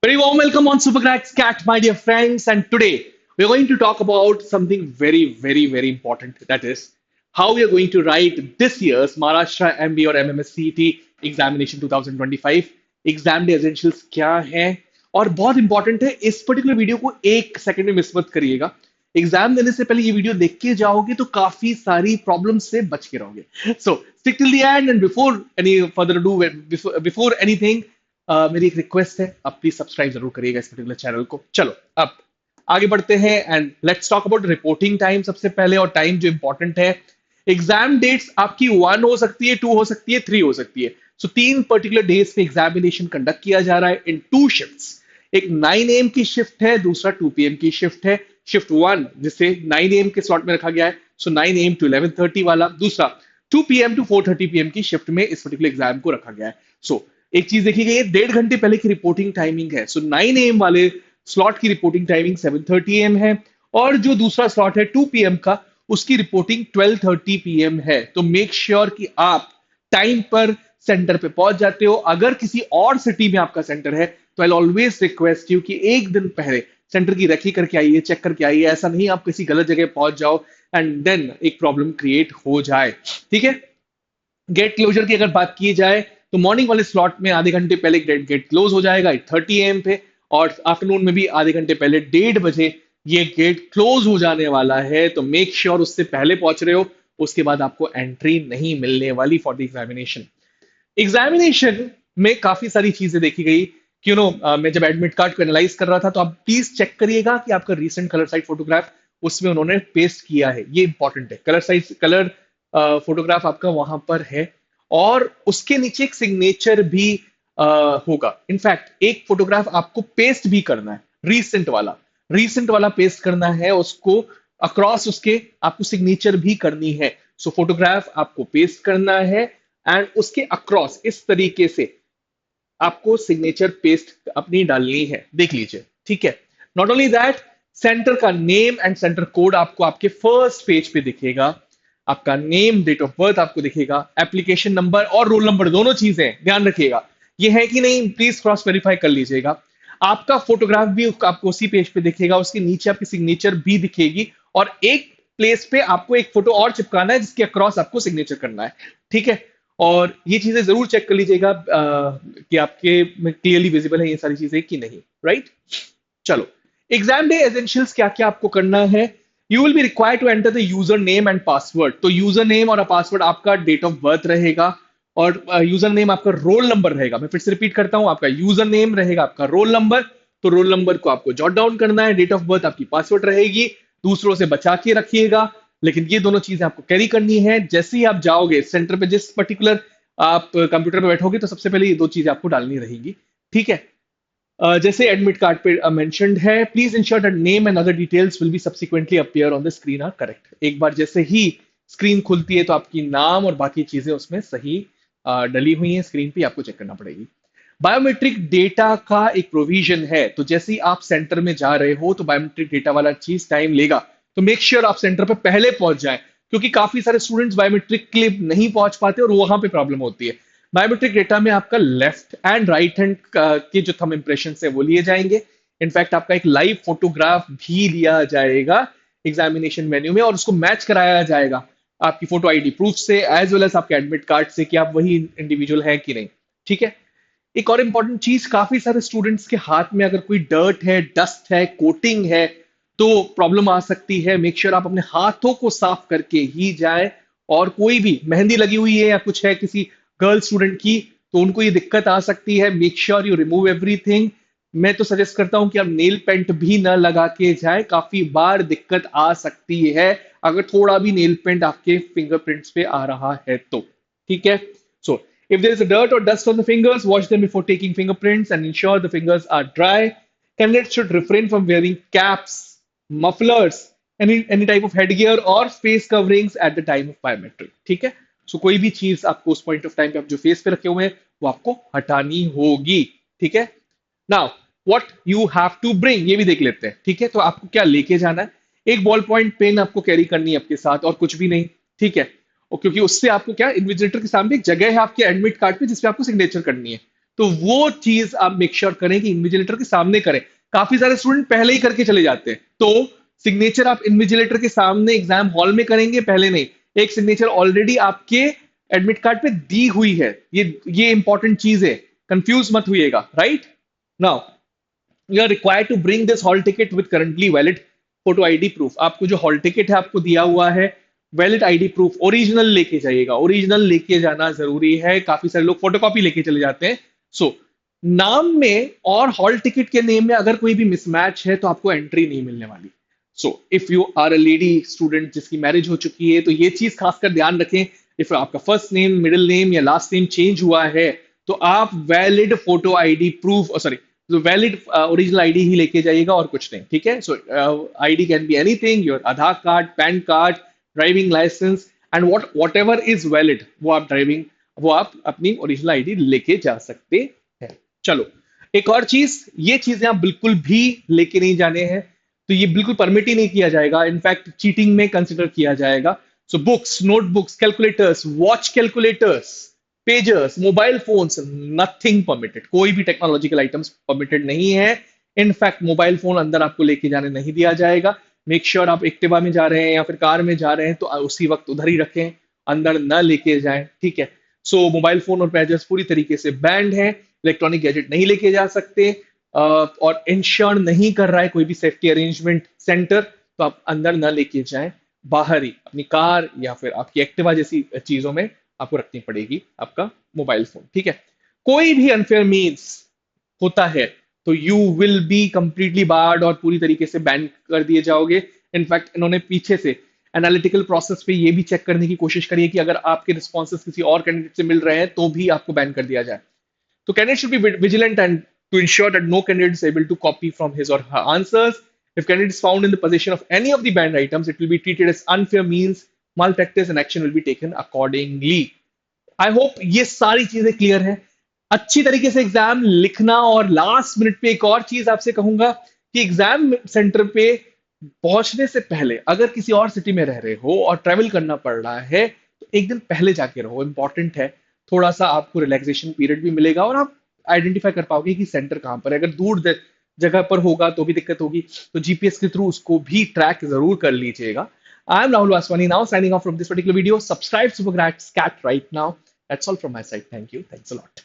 Very warm welcome on Supercracks Cat, my dear friends. And today we're going to talk about something very important. That is how we are going to write this year's Maharashtra MBA or MMSCET examination 2025. Exam day essentials क्या हैं और बहुत important है, इस particular video को एक second में miss मत करिएगा। एग्जाम देने से पहले ये वीडियो देख के जाओगे तो काफी सारी प्रॉब्लम से बच के रहोगे। सो stick till the end and before any further do before anything मेरी एक रिक्वेस्ट है, आप प्लीज सब्सक्राइब जरूर करिएगा इस पर्टिकुलर चैनल को। चलो अब आगे बढ़ते हैं and let's talk about reporting time सबसे पहले। और टाइम जो इंपॉर्टेंट है, एग्जाम डेट्स आपकी 1 हो सकती है, 2 हो सकती है, 3 हो सकती है। सो 3 पर्टिकुलर डेज पे एग्जामिनेशन कंडक्ट किया जा रहा है इन 2 शिफ्ट्स। एक 9 AM की शिफ्ट है, दूसरा 2 PM की शिफ्ट है। शिफ्ट 1 जिसे 9 AM के स्लॉट में रखा गया है, सो 9 AM टू 11:30 वाला। दूसरा 2 PM टू 4:30 PM की शिफ्ट में इस पर्टिकुलर एग्जाम को रखा गया है। सो एक चीज देखी गई है, 1.5 घंटे पहले की रिपोर्टिंग टाइमिंग है। सो 9 AM वाले स्लॉट की रिपोर्टिंग टाइमिंग 7:30 AM है और जो दूसरा स्लॉट है 2 PM का, उसकी रिपोर्टिंग 12:30 PM है। तो मेक श्योर कि आप टाइम पर सेंटर पे पहुंच जाते हो। अगर किसी और सिटी में आपका सेंटर है तो आई ऑलवेज रिक्वेस्ट यू कि एक दिन पहले सेंटर की रेकी करके आइए, चेक करके आइए। ऐसा नहीं आप किसी गलत जगह पहुंच जाओ एंड देन एक प्रॉब्लम क्रिएट हो जाए। ठीक है, गेट क्लोजर की अगर बात की जाए तो मॉर्निंग वाले स्लॉट में आधे घंटे पहले गेट क्लोज हो जाएगा 8:30 AM पे, और आफ्टरनून में भी आधे घंटे पहले 1:30 बजे ये गेट क्लोज हो जाने वाला है। तो मेक श्योर उससे पहले पहुंच रहे हो, उसके बाद आपको एंट्री नहीं मिलने वाली फॉर द एग्जामिनेशन। एग्जामिनेशन में काफी सारी चीजें देखी गई कि मैं जब एडमिट कार्ड को एनालाइज कर रहा था तो आप प्लीज चेक करिएगा कि आपका रीसेंट कलर साइड फोटोग्राफ उसमें उन्होंने पेस्ट किया है। ये इंपॉर्टेंट है, कलर फोटोग्राफ आपका वहां पर है और उसके नीचे एक सिग्नेचर भी होगा। इनफैक्ट एक फोटोग्राफ आपको पेस्ट भी करना है, रीसेंट वाला पेस्ट करना है उसको, अक्रॉस उसके आपको सिग्नेचर भी करनी है। सो फोटोग्राफ आपको पेस्ट करना है एंड उसके अक्रॉस इस तरीके से आपको सिग्नेचर पेस्ट अपनी डालनी है। देख लीजिए, ठीक है। नॉट ओनली दैट, सेंटर का नेम एंड सेंटर कोड आपको आपके फर्स्ट पेज पे दिखेगा। आपका नेम, डेट ऑफ बर्थ आपको दिखेगा, एप्लीकेशन नंबर और रोल नंबर, दोनों चीजें ध्यान रखिएगा। ये है कि नहीं प्लीज क्रॉस वेरीफाई कर लीजिएगा। आपका फोटोग्राफ भी आपको उसी पेज पे दिखेगा, उसके नीचे आपकी सिग्नेचर भी दिखेगी और एक प्लेस पे आपको एक फोटो और चिपकाना है जिसके अक्रॉस आपको सिग्नेचर करना है। ठीक है, और ये चीजें जरूर चेक कर लीजिएगा कि आपके में क्लियरली विजिबल है ये सारी चीजें कि नहीं। राइट, चलो एग्जाम डे एसेंशियल्स क्या क्या आपको करना है। You will be required to enter the user name and password. तो यूजर नेम और पासवर्ड आपका डेट ऑफ बर्थ रहेगा और यूजर नेम आपका रोल नंबर रहेगा। मैं फिर से रिपीट करता हूं, आपका यूजर नेम रहेगा आपका रोल नंबर, तो रोल नंबर को आपको जॉट डाउन करना है। डेट ऑफ बर्थ आपकी पासवर्ड रहेगी, दूसरों से बचा के रखिएगा, लेकिन ये दोनों चीजें आपको कैरी करनी है। जैसे ही आप जाओगे सेंटर पे, जिस पर्टिकुलर आप कंप्यूटर पे बैठोगे तो सबसे पहले ये 2 चीजें आपको डालनी रहेगी। ठीक है, जैसे एडमिट कार्ड पे मेंशन्ड है, please ensure that name and other details will be subsequently appear on the screen are correct. एक बार जैसे ही स्क्रीन खुलती है तो आपकी नाम और बाकी चीजें उसमें सही डली हुई हैं स्क्रीन पे, आपको चेक करना पड़ेगी। बायोमेट्रिक डेटा का एक प्रोविजन है, तो जैसे ही आप सेंटर में जा रहे हो तो बायोमेट्रिक डेटा वाला चीज टाइम लेगा। तो मेक श्योर आप सेंटर पे पहले पहुंच जाएं, क्योंकि काफी सारे स्टूडेंट्स बायोमेट्रिक के लिए नहीं पहुंच पाते और वहां पे प्रॉब्लम होती है। बायोमेट्रिक डेटा में आपका लेफ्ट एंड राइट हैंड के जो थंब इंप्रेशन है वो लिए जाएंगे। इनफैक्ट आपका एक लाइव फोटोग्राफ भी लिया जाएगा एग्जामिनेशन मेन्यू में और उसको मैच कराया जाएगा आपकी फोटो आईडी प्रूफ से एज वेल एज आपके एडमिट कार्ड से कि आप वही इंडिविजुअल है कि नहीं। ठीक है, एक और इंपॉर्टेंट चीज, काफी सारे स्टूडेंट्स के हाथ में अगर कोई डर्ट है, डस्ट है, कोटिंग है तो प्रॉब्लम आ सकती है। मेक श्योर आप अपने हाथों को साफ करके ही जाए। और कोई भी मेहंदी लगी हुई है या कुछ है किसी गर्ल स्टूडेंट की तो उनको ये दिक्कत आ सकती है। Make sure you remove everything. मैं तो सजेस्ट करता हूं कि आप नेल पेंट भी ना लगा के जाए, काफी बार दिक्कत आ सकती है अगर थोड़ा भी नेल पेंट आपके फिंगरप्रिंट्स पे आ रहा है तो। ठीक है, सो if there is a dirt or dust on the fingers, wash them before taking fingerprints and ensure the fingers are dry. Candidates should refrain from wearing caps, mufflers, any type of headgear or face coverings at the time of biometric. ठीक है, सो कोई भी चीज आपको उस point of time पे आप जो फेस पे रखे हुए हैं वो आपको हटानी होगी। ठीक है, now what you have to bring ये भी देख लेते हैं। ठीक है, तो आपको क्या लेके जाना है, एक बॉल पॉइंट पेन आपको कैरी करनी है आपके साथ और कुछ भी नहीं। ठीक है, और क्योंकि उससे आपको क्या, इन्विजिलेटर के सामने एक जगह है आपके एडमिट कार्ड पे जिसपे आपको सिग्नेचर करनी है, तो वो चीज आप मेक श्योर करें कि इन्विजिलेटर के सामने करें। काफी सारे स्टूडेंट पहले ही करके चले जाते हैं, तो सिग्नेचर आप इन्विजिलेटर के सामने एग्जाम हॉल में करेंगे, पहले नहीं। एक सिग्नेचर ऑलरेडी आपके एडमिट कार्ड पे दी हुई है, ये इंपॉर्टेंट चीज है, कंफ्यूज मत हुईएगा, right. Now you are required to bring this hall ticket with currently valid photo ID proof. आपको जो हॉल टिकट है आपको दिया हुआ है, वैलिड आईडी प्रूफ ओरिजिनल लेके जाइएगा, ओरिजिनल लेके जाना जरूरी है। काफी सारे लोग फोटोकॉपी लेके चले जाते हैं। सो नाम में और हॉल टिकट के नेम में अगर कोई भी मिसमैच है तो आपको एंट्री नहीं मिलने वाली। So if you are a lady student जिसकी मैरिज हो चुकी है, तो ये चीज खासकर ध्यान रखें। इफ आपका फर्स्ट नेम, मिडिल नेम या लास्ट नेम चेंज हुआ है, तो आप valid photo ID proof, sorry, तो वैलिड ओरिजिनल आईडी ही लेके जाइएगा और कुछ नहीं, ठीक है। So ID can be anything, your Aadhaar card, PAN card, driving licence and whatever is valid, वो आप अपनी ओरिजिनल आईडी लेके जा सकते हैं। चलो, एक और चीज, ये चीजें आप बिल्कुल भी लेके नहीं जाने हैं, तो ये बिल्कुल परमिट ही नहीं किया जाएगा, इनफैक्ट चीटिंग में कंसिडर किया जाएगा। So books, notebooks, calculators, watch calculators, pagers, mobile phones, nothing permitted. कोई भी टेक्नोलॉजिकल आइटम्स परमिटेड नहीं है। इनफैक्ट मोबाइल फोन अंदर आपको लेके जाने नहीं दिया जाएगा। मेक श्योर आप एक्टिवा में जा रहे हैं या फिर कार में जा रहे हैं तो उसी वक्त उधर ही रखें, अंदर न लेके जाएं, ठीक है। सो मोबाइल फोन और पेजर्स पूरी तरीके से बैंड है। इलेक्ट्रॉनिक गैजेट नहीं लेके जा सकते। और इंश्योर नहीं कर रहा है कोई भी सेफ्टी अरेंजमेंट सेंटर, तो आप अंदर न लेके जाएं, बाहर ही अपनी कार या फिर आपकी एक्टिवा जैसी चीजों में आपको रखनी पड़ेगी आपका मोबाइल फोन, ठीक है। कोई भी अनफेयर मीन्स होता है तो you will be completely barred और पूरी तरीके से बैन कर दिए जाओगे। इनफैक्ट इन्होंने पीछे से एनालिटिकल प्रोसेस पे ये भी चेक करने की कोशिश करी है कि अगर आपके रिस्पॉन्सेज किसी और कैंडिडेट से मिल रहे हैं तो भी आपको बैन कर दिया जाए। So candidate should be vigilant and to ensure that no candidate is able to copy from his or her answers. If candidate is found in the possession of any of the banned items, it will be treated as unfair means, malpractice, and action will be taken accordingly. I hope ये सारी चीजें clear है। अच्छी तरीके से exam लिखना। और last minute पे एक और चीज आपसे कहूंगा कि एग्जाम सेंटर पे पहुंचने से पहले अगर किसी और सिटी में रह रहे हो और ट्रेवल करना पड़ रहा है तो एक दिन पहले जाके रहो, इंपॉर्टेंट है। थोड़ा सा आपको रिलैक्सेशन पीरियड भी मिलेगा और आप आइडेंटिफाई कर पाओगे कि सेंटर कहां पर है। अगर दूर जगह पर होगा तो भी दिक्कत होगी, तो जीपीएस के थ्रू उसको भी ट्रैक जरूर कर लीजिएगा। I am Rahul Vaswani now signing off from this particular video. Subscribe super skat right now. That's all from my side. Thank you, thanks a lot.